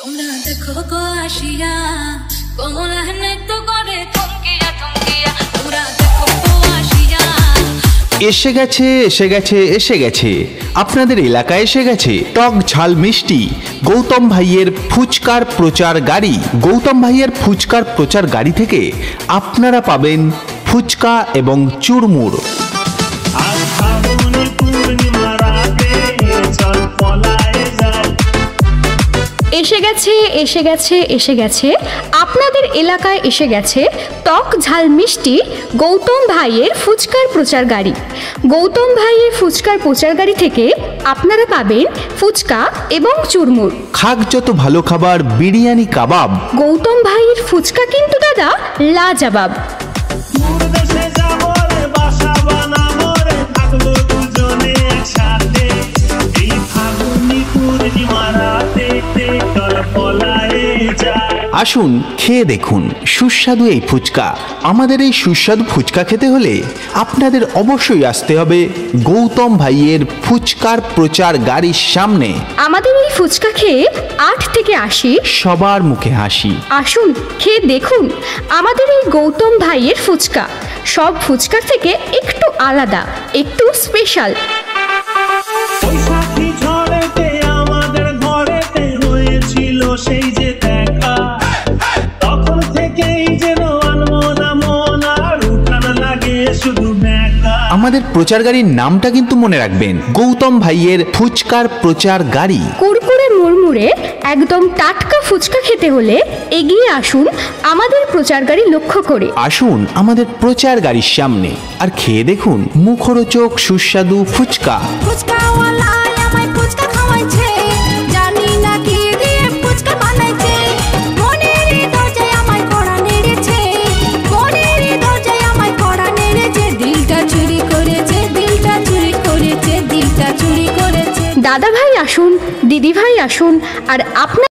তোমরা দেখো গো আসিয়া কমলা নৃত্য করে থমকিয়া থমকিয়া তোমরা দেখো গো আসিয়া। এসে গেছে এসে গেছে এসে গেছে আপনাদের এলাকায় এসে গেছে টক ঝাল মিষ্টি গৌতম ভাইয়ের ফুচকার প্রচার গাড়ি। গৌতম ভাইয়ের ফুচকার প্রচার গাড়ি থেকে আপনারা পাবেন ফুচকা এবং চুরমুর। এসে গেছে এসে গেছে এসে গেছে আপনাদের এলাকায় এসে গেছে টক ঝাল মিষ্টি গৌতম ভাইয়ের ফুচকার প্রচার গাড়ি। গৌতম ভাইয়ের ফুচকার প্রচার গাড়ি থেকে আপনারা পাবেন ফুচকা এবং চুরমুর। খাক যত ভালো খাবার বিরিয়ানি কাবাব। গৌতম ভাইয়ের ফুচকা কিন্তু দাদা লাজবাব। আসুন খেয়ে দেখুন সুস্বাদু এই ফুচকা। আমাদের এই সুস্বাদু ফুচকা খেতে হলে আপনাদের অবশ্যই আসতে হবে গৌতম ভাইয়ের ফুচকার প্রচার গাড়ির সামনে। আমাদের এই ফুচকা খেয়ে 8 থেকে 80 সবার মুখে হাসি। আসুন খেয়ে দেখুন আমাদের এই গৌতম ভাইয়ের ফুচকা। সব ফুচকার থেকে একটু আলাদা, একটু স্পেশাল। সেই যে দেখা তখন থেকেই যেন আনমনা মন আর উঠান লাগে শুধু দেখা। আমাদের প্রচার গাড়ির নামটা কিন্তু মনে রাখবেন, গৌতম ভাইয়ের ফুচকার প্রচার গাড়ি। কুরকুরে মুড়মুড়ে একদম টাটকা ফুচকা খেতে হলে এগিয়ে আসুন আমাদের প্রচার গাড়ি লক্ষ্য করে। আসুন আমাদের প্রচার গাড়ির সামনে আর খেয়ে দেখুন মুখরোচক সুস্বাদু ফুচকা। দাদা ভাই আসুন, দিদি ভাই আসুন, আর আপনার